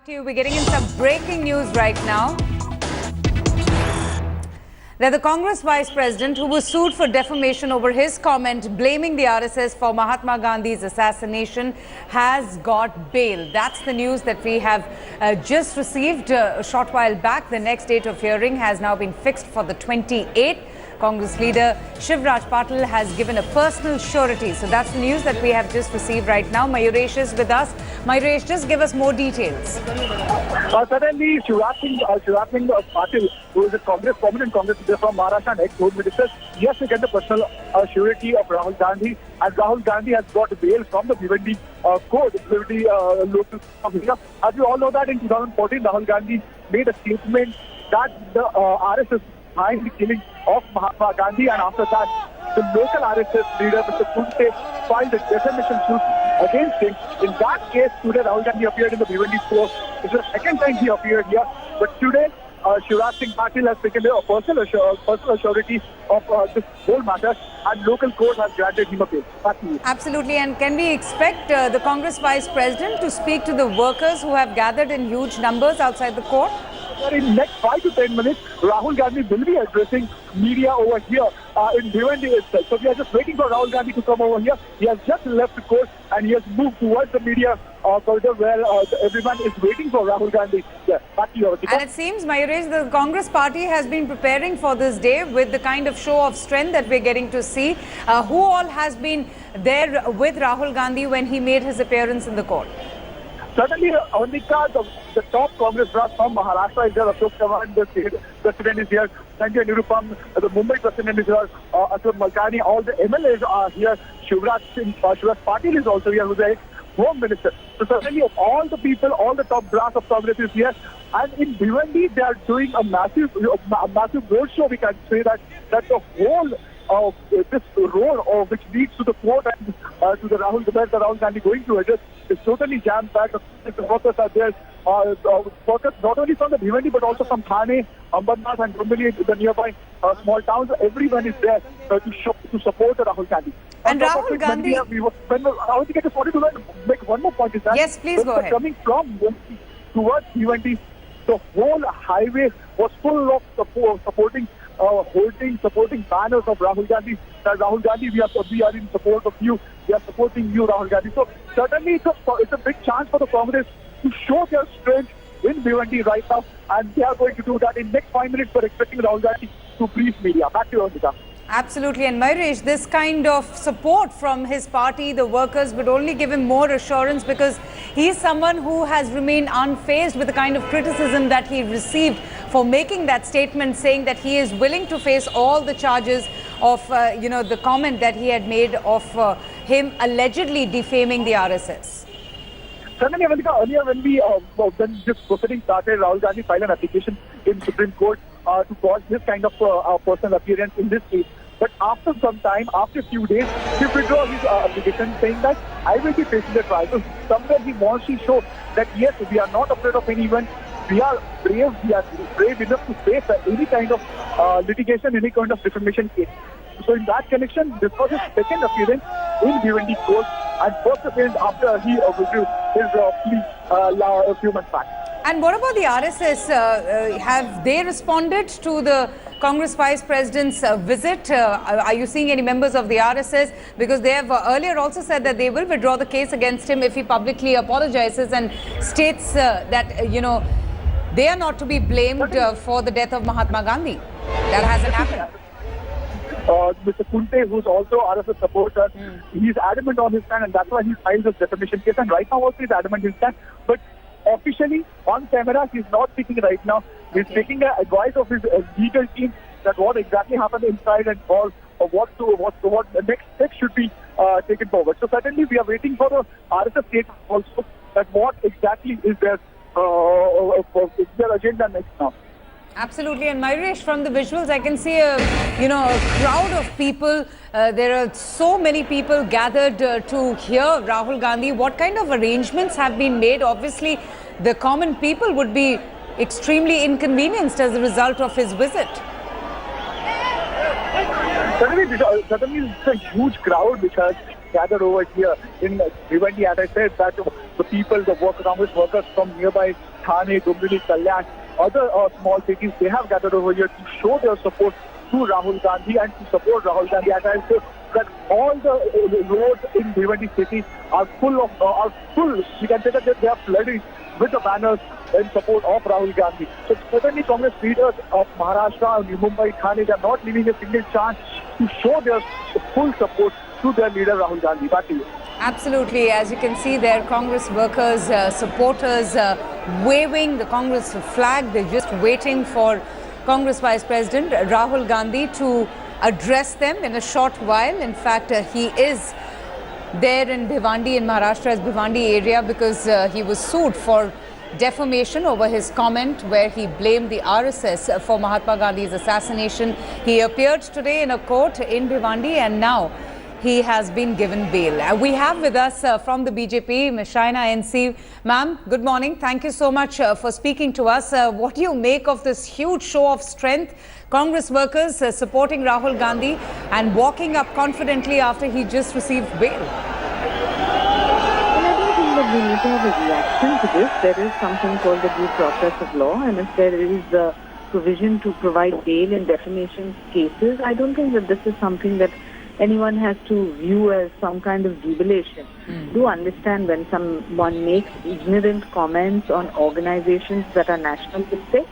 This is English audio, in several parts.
to you. We're getting in some breaking news right now. That the Congress Vice President, who was sued for defamation over his comment blaming the RSS for Mahatma Gandhi's assassination, has got bail. That's the news that we have just received a short while back. The next date of hearing has now been fixed for the 28th. Congress leader Shivraj Patil has given a personal surety. So that's the news that we have just received right now. Mayuresh is with us. Mayuresh, just give us more details. Suddenly, Shivraj Singh Patil, who is a prominent Congress leader from Maharashtra and ex-Home Minister, yes, to get the personal surety of Rahul Gandhi. And Rahul Gandhi has got bail from the Bhiwandi court, Bhiwandi local committee. As you all know that in 2014, Rahul Gandhi made a statement that the RSS behind the killing of Mahatma Gandhi, and after that, the local RSS leader, Mr. Kunte, filed a defamation suit against him. In that case, today Rahul Gandhi appeared in the Bhiwandi court. It's the second time he appeared here. But today, Shivraj Singh Patil has taken a personal surety of this whole matter, and local court has granted him a bail. Absolutely. And can we expect the Congress Vice President to speak to the workers who have gathered in huge numbers outside the court? In next 5 to 10 minutes, Rahul Gandhi will be addressing media over here in Bhiwandi itself. So we are just waiting for Rahul Gandhi to come over here. He has just left the court and he has moved towards the media corridor where everyone is waiting for Rahul Gandhi. Yeah, back to you, Avantika. And it seems, Mayuresh, the Congress party has been preparing for this day with the kind of show of strength that we're getting to see. Who all has been there with Rahul Gandhi when he made his appearance in the court? Certainly, Avantika, the top Congress brass from Maharashtra is there. Ashok Chavan, the state president, is here. Sanjay Nirupam, the Mumbai president, is here. Ashok Malkani, all the MLAs are here. Shivraj Patil is also here, who's the ex-Home Minister. So certainly, all the people, all the top brass of Congress is here. And in Bhiwandi, they are doing a massive road show. We can say that the whole this road which leads to the court and to the Rahul Gandhi going to address is totally jam-packed. The workers are there. Workers not only from the Bhiwandi but also from Thane, Ambernath and Dombivli, the nearby small towns. Everyone is there to support Rahul Gandhi. And Rahul Gandhi... I just wanted to make one more point. Is that yes, please go ahead. Coming from Mumbai towards Bhiwandi, the whole highway was full of supporting banners of Rahul Gandhi. That Rahul Gandhi, we are in support of you. We are supporting you, Rahul Gandhi. So certainly it's a big chance for the Congress to show their strength in Bhiwandi right now, and they are going to do that in next 5 minutes. We're expecting Rahul Gandhi to brief media. Back to you, Avantika. Absolutely. And Mayuresh, this kind of support from his party, the workers, would only give him more assurance because he's someone who has remained unfazed with the kind of criticism that he received for making that statement, saying that he is willing to face all the charges of, the comment that he had made of him allegedly defaming the RSS. Certainly, Avantika, earlier when this proceeding started, Rahul Gandhi filed an application in Supreme Court to cause this kind of personal appearance in this case. But after some time, after a few days, he withdrew his application, saying that I will be facing the trial. So somewhere he wants to show that yes, we are not afraid of anyone. We are brave enough to face any kind of litigation, any kind of defamation case. So in that connection, this was his second appearance in Bhiwandi court and first appearance after he withdrew his plea a few months back. And what about the RSS? Have they responded to the Congress Vice President's visit? Are you seeing any members of the RSS? Because they have earlier also said that they will withdraw the case against him if he publicly apologizes and states that, they are not to be blamed for the death of Mahatma Gandhi. That hasn't happened. Mr. Kunte, who's also RSS supporter, he's adamant on his stand, and that's why he filed this defamation case. And right now also he's adamant on his stand. But officially, on camera, he's not speaking right now. He's taking advice of his legal team that what exactly happened inside and all, or what the next step should be taken forward. So certainly we are waiting for the RSS statement also that what exactly is their agenda next now. Absolutely. And Mayuresh, from the visuals, I can see a crowd of people. There are so many people gathered to hear Rahul Gandhi. What kind of arrangements have been made? Obviously, the common people would be extremely inconvenienced as a result of his visit. Certainly it's a huge crowd which has gathered over here in Bhiwandi. As I said, that the people, the Congress workers from nearby Thane, Dombivli, Kalyan, other small cities, they have gathered over here to show their support to Rahul Gandhi and to support Rahul Gandhi. As I said, that all the roads in Bhiwandi city are full. We can say that they are flooded with the banners in support of Rahul Gandhi. So certainly Congress leaders of Maharashtra, Mumbai, Thane, they are not leaving a single chance to show their full support to their leader Rahul Gandhi. Back to you. Absolutely. As you can see there, Congress workers, supporters waving the Congress flag. They're just waiting for Congress Vice President Rahul Gandhi to address them in a short while. In fact, he is there in Bhiwandi, in Maharashtra's Bhiwandi area, because he was sued for defamation over his comment where he blamed the RSS for Mahatma Gandhi's assassination. He appeared today in a court in Bhiwandi and now he has been given bail. We have with us from the BJP, Ms. Shaina NC. Ma'am, good morning. Thank you so much for speaking to us. What do you make of this huge show of strength? Congress workers supporting Rahul Gandhi and walking up confidently after he just received bail. Well, I don't think that we need to have a reaction to this. There is something called the due process of law, and if there is the provision to provide bail in defamation cases, I don't think that this is something that anyone has to view as some kind of jubilation. Do understand when someone makes ignorant comments on organizations that are nationalistic,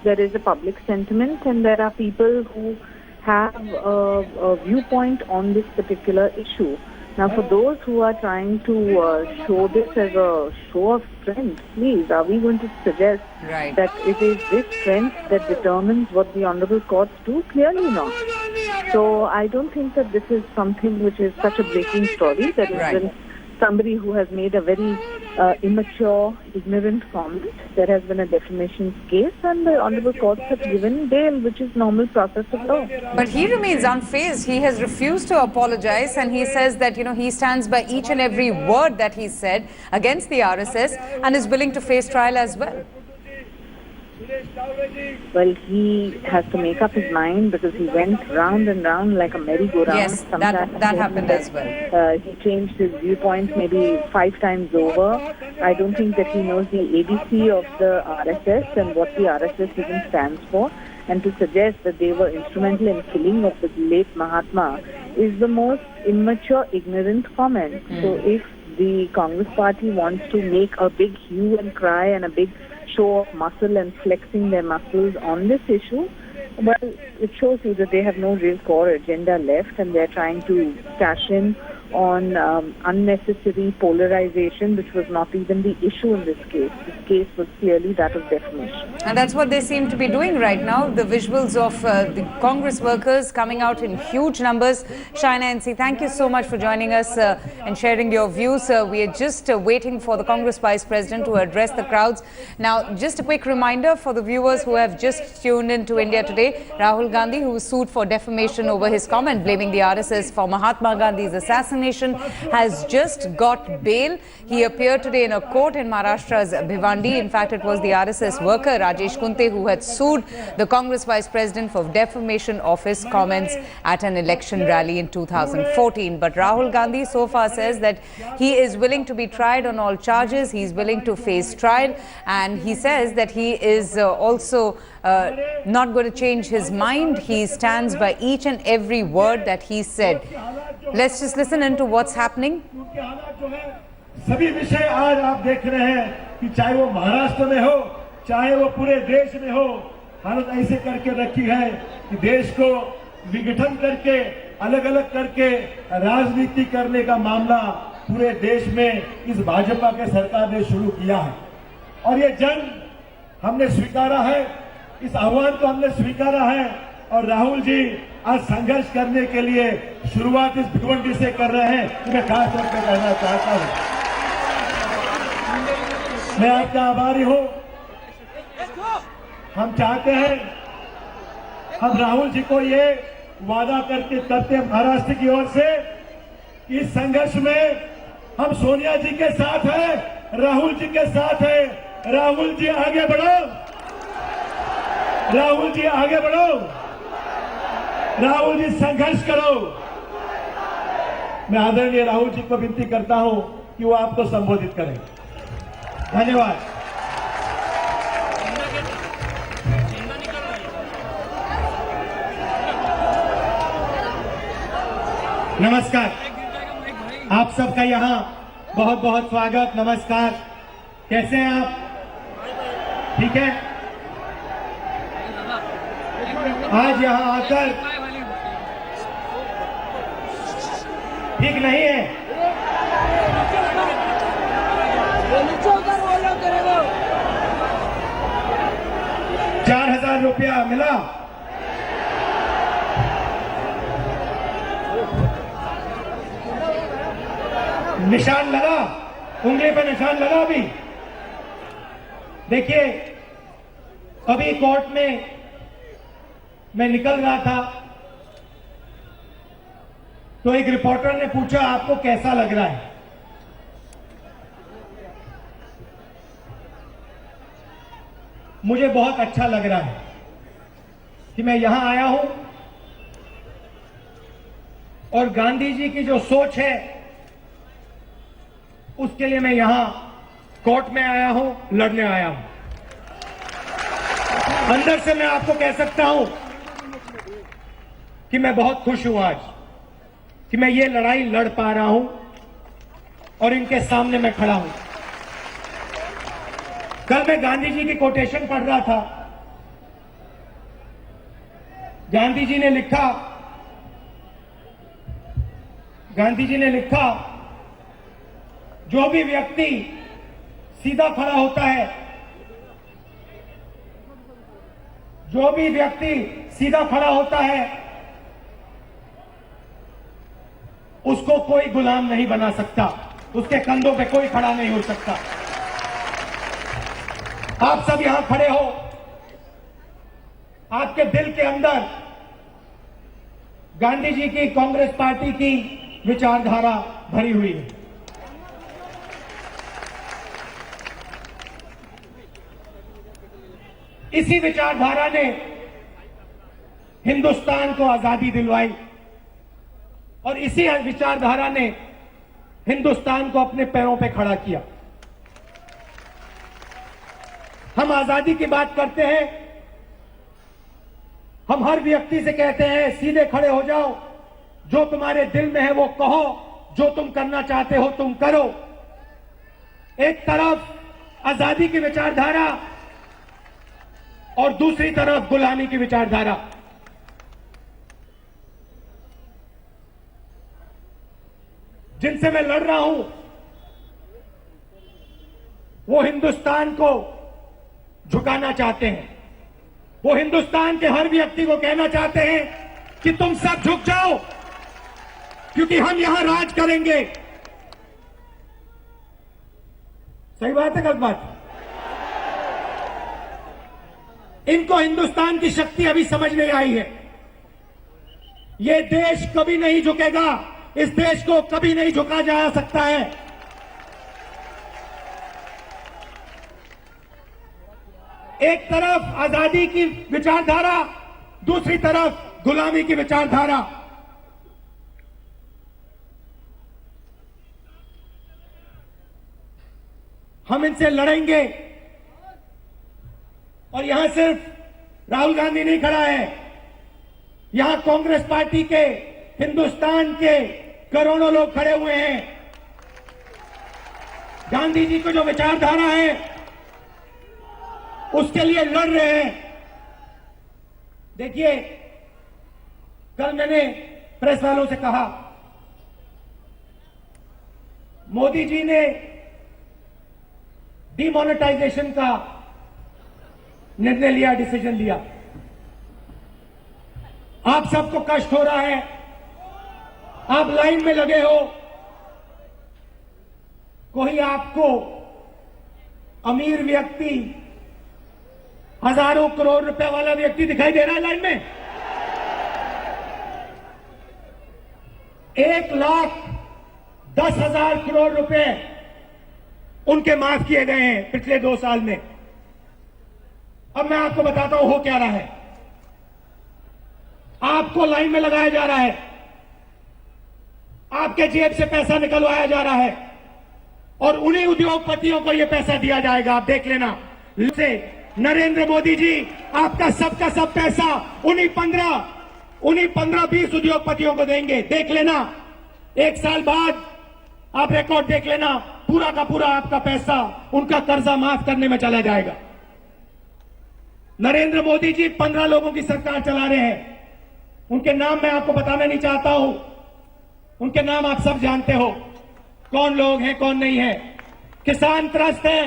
there is a public sentiment and there are people who have a viewpoint on this particular issue. Now, for those who are trying to show this as a show of strength, please, are we going to suggest that it is this strength that determines what the honorable courts do? Clearly not. So I don't think that this is something which is such a breaking story. That is when somebody who has made a very immature, ignorant comment, there has been a defamation case and the honorable courts have given bail, which is normal process of law. But he remains unfazed. He has refused to apologize and he says that, he stands by each and every word that he said against the RSS and is willing to face trial as well. Well, he has to make up his mind because he went round and round like a merry-go-round. Yes, that happened as well. He changed his viewpoints maybe 5 times over. I don't think that he knows the ABC of the RSS and what the RSS even stands for. And to suggest that they were instrumental in killing of the late Mahatma is the most immature, ignorant comment. So if the Congress party wants to make a big hue and cry and a big show of muscle and flexing their muscles on this issue, well, it shows you that they have no real core agenda left and they're trying to cash in on unnecessary polarization, which was not even the issue in this case. This case was clearly that of defamation. And that's what they seem to be doing right now. The visuals of the Congress workers coming out in huge numbers. Shaina NC, thank you so much for joining us and sharing your views. We are just waiting for the Congress Vice President to address the crowds. Now, just a quick reminder for the viewers who have just tuned into India Today. Rahul Gandhi, who was sued for defamation over his comment blaming the RSS for Mahatma Gandhi's assassination, has just got bail. He appeared today in a court in Maharashtra's Bhiwandi. In fact, it was the RSS worker Rajesh Kunte who had sued the Congress Vice President for defamation of his comments at an election rally in 2014. But Rahul Gandhi so far says that he is willing to be tried on all charges. He's willing to face trial, and he says that he is also not going to change his mind. He stands by each and every word that he said. Let's just listen into what's happening. सभी विषय आज आप देख रहे हैं कि चाहे वो महाराष्ट्र में हो, चाहे वो पूरे देश में हो, हालत ऐसे करके रखी है कि देश को विघटन करके, अलग-अलग करके राजनीति करने का मामला पूरे देश में इस भाजपा के सरकार ने शुरू किया है। और ये जंग हमने स्वीकारा है, इस आह्वान को हमने स्वीकारा है और राहुल जी आज संघर्ष करने के लिए शुरुआत इस भिवंडी से कर रहे हैं। मैं खास तौर पर कहना चाहता हूं, मैं आपका आभारी हूं। हम चाहते हैं, हम राहुल जी को ये वादा करते महाराष्ट्र की ओर से, इस संघर्ष में हम सोनिया जी के साथ हैं, राहुल जी के साथ हैं। राहुल जी आगे बढ़ो, राहुल जी आगे बढ़ो, राहुल जी संघर्ष करो। मैं आदरणीय राहुल जी को विनती करता हूं कि वो आपको संबोधित करें। धन्यवाद। नमस्कार, आप सबका यहाँ बहुत बहुत स्वागत। नमस्कार, कैसे हैं आप? ठीक है। आज यहाँ आकर ठीक नहीं है। 4,000 रुपया मिला। निशान लगा, उंगली पे निशान लगा। अभी देखिए, अभी कोर्ट में मैं निकल रहा था तो एक रिपोर्टर ने पूछा, आपको कैसा लग रहा है? मुझे बहुत अच्छा लग रहा है कि मैं यहां आया हूं और गांधी जी की जो सोच है उसके लिए मैं यहां कोर्ट में आया हूं, लड़ने आया हूं। अंदर से मैं आपको कह सकता हूं कि मैं बहुत खुश हूं आज कि मैं ये लड़ाई लड़ पा रहा हूं और इनके सामने मैं खड़ा हूं। कल मैं गांधी जी की कोटेशन पढ़ रहा था। गांधी जी ने लिखा, जो भी व्यक्ति सीधा खड़ा होता है, जो भी व्यक्ति सीधा खड़ा होता है, उसको कोई गुलाम नहीं बना सकता, उसके कंधों पे कोई खड़ा नहीं हो सकता। आप सब यहां खड़े हो, आपके दिल के अंदर गांधी जी की, कांग्रेस पार्टी की विचारधारा भरी हुई है। इसी विचारधारा ने हिंदुस्तान को आजादी दिलवाई और इसी विचारधारा ने हिंदुस्तान को अपने पैरों पे खड़ा किया। हम आजादी की बात करते हैं, हम हर व्यक्ति से कहते हैं सीधे खड़े हो जाओ, जो तुम्हारे दिल में है वो कहो, जो तुम करना चाहते हो तुम करो। एक तरफ आजादी की विचारधारा और दूसरी तरफ गुलामी की विचारधारा। जिनसे मैं लड़ रहा हूं वो हिंदुस्तान को झुकाना चाहते हैं, वो हिंदुस्तान के हर व्यक्ति को कहना चाहते हैं कि तुम सब झुक जाओ, क्योंकि हम यहां राज करेंगे। सही बात है, गलत बात? इनको हिंदुस्तान की शक्ति अभी समझ नहीं आई है। ये देश कभी नहीं झुकेगा, इस देश को कभी नहीं झुका जा सकता है। एक तरफ आजादी की विचारधारा, दूसरी तरफ गुलामी की विचारधारा। हम इनसे लड़ेंगे और यहां सिर्फ राहुल गांधी नहीं खड़ा है, यहां कांग्रेस पार्टी के, हिंदुस्तान के करोड़ों लोग खड़े हुए हैं। गांधी जी को जो विचारधारा है उसके लिए लड़ रहे हैं। देखिए, कल मैंने प्रेस वालों से कहा, मोदी जी ने डिमोनेटाइजेशन का निर्णय लिया, डिसीजन लिया। आप सबको कष्ट हो रहा है, आप लाइन में लगे हो, कोई आपको अमीर व्यक्ति, हजारों करोड़ रुपए वाला व्यक्ति दिखाई दे रहा है लाइन में? 1,10,000 करोड़ रुपए उनके माफ किए गए हैं पिछले 2 साल में। अब मैं आपको बताता हूं हो क्या रहा है। आपको लाइन में लगाया जा रहा है, आपके जेब से पैसा निकलवाया जा रहा है और उन्हीं उद्योगपतियों को यह पैसा दिया जाएगा। आप देख लेना से नरेंद्र मोदी जी आपका सब पैसा उन्हीं 15-20 उद्योगपतियों को देंगे। देख लेना, 1 साल बाद आप रिकॉर्ड देख लेना, पूरा का पूरा आपका पैसा उनका कर्जा माफ करने में चला जाएगा। नरेंद्र मोदी जी 15 लोगों की सरकार चला रहे हैं। उनके नाम मैं आपको बताना नहीं चाहता हूं, उनके नाम आप सब जानते हो, कौन लोग हैं कौन नहीं है। किसान त्रस्त है,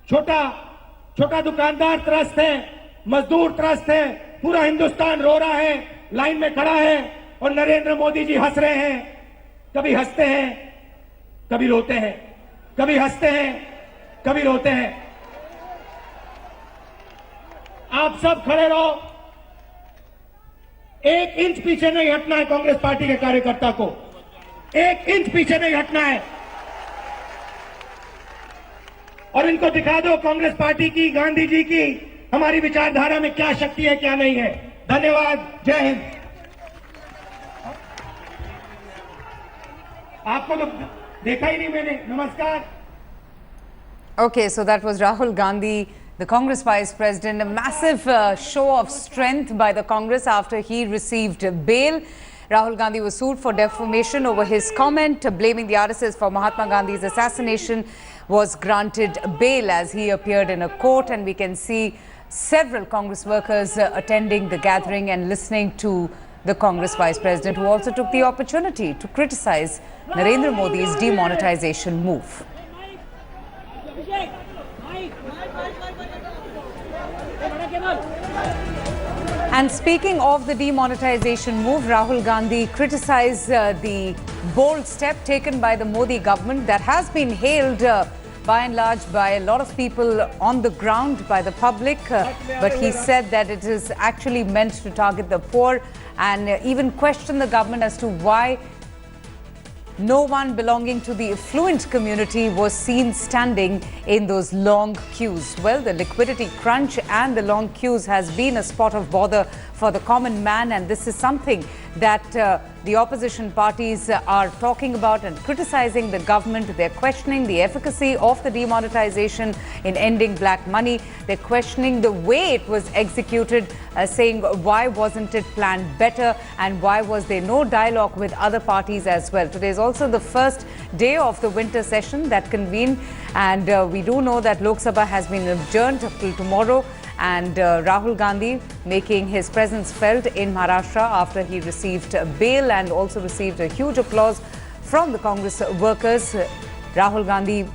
छोटा दुकानदार त्रस्त है, मजदूर त्रस्त है, पूरा हिंदुस्तान रो रहा है, लाइन में खड़ा है और नरेंद्र मोदी जी हंस रहे हैं। कभी हंसते हैं कभी रोते हैं, कभी हंसते हैं कभी रोते हैं। आप सब खड़े रहो, 1 इंच पीछे नहीं हटना है। कांग्रेस पार्टी के कार्यकर्ता को 1 इंच पीछे नहीं हटना है और इनको दिखा दो कांग्रेस पार्टी की, गांधी जी की, हमारी विचारधारा में क्या शक्ति है क्या नहीं है। धन्यवाद, जय हिंद। आपको तो देखा ही नहीं मैंने। नमस्कार। Okay, so that was Rahul Gandhi, the Congress Vice President. A massive show of strength by the Congress after he received bail. Rahul Gandhi was sued for defamation over his comment blaming the RSS for Mahatma Gandhi's assassination, was granted bail as he appeared in a court, and we can see several Congress workers attending the gathering and listening to the Congress Vice President, who also took the opportunity to criticize Narendra Modi's demonetization move. And speaking of the demonetization move, Rahul Gandhi criticized the bold step taken by the Modi government that has been hailed by and large by a lot of people on the ground, by the public. But he said that it is actually meant to target the poor, and even questioned the government as to why no one belonging to the affluent community was seen standing in those long queues. Well, the liquidity crunch and the long queues has been a spot of bother for the common man, and this is something that the opposition parties are talking about and criticizing the government. They're questioning the efficacy of the demonetization in ending black money. They're questioning the way it was executed, saying why wasn't it planned better and why was there no dialogue with other parties as well. Today is also the first day of the winter session that convened, and we do know that Lok Sabha has been adjourned till tomorrow. And Rahul Gandhi making his presence felt in Maharashtra after he received bail and also received a huge applause from the Congress workers. Rahul Gandhi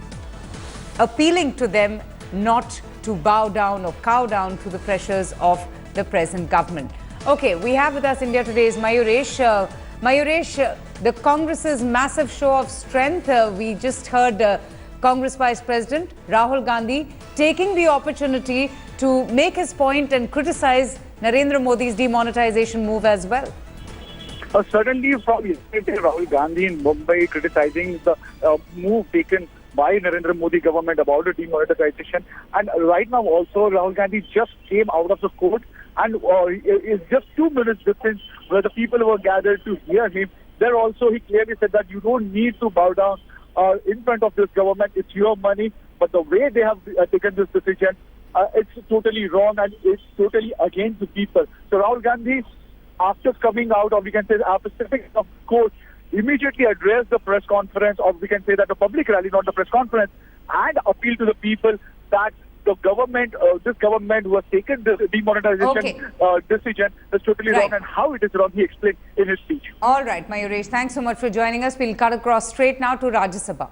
appealing to them not to bow down or cow down to the pressures of the present government. Okay, we have with us India Today's Mayuresh. Mayuresh, the Congress's massive show of strength. We just heard Congress Vice President Rahul Gandhi taking the opportunity to make his point and criticize Narendra Modi's demonetization move as well. Certainly from yesterday, Rahul Gandhi in Mumbai criticizing the move taken by Narendra Modi government about the demonetization. And right now also Rahul Gandhi just came out of the court and is just 2 minutes distance where the people were gathered to hear him. There also he clearly said that you don't need to bow down in front of this government. It's your money. But the way they have taken this decision, it's totally wrong and it's totally against the people. So Rahul Gandhi, after coming out, or we can say after stepping out of court, immediately addressed the press conference, or we can say that the public rally, not the press conference, and appealed to the people that the government, this government who has taken this demonetization decision is totally wrong, and how it is wrong, he explained in his speech. All right, Mayuresh, thanks so much for joining us. We'll cut across straight now to Rajya Sabha.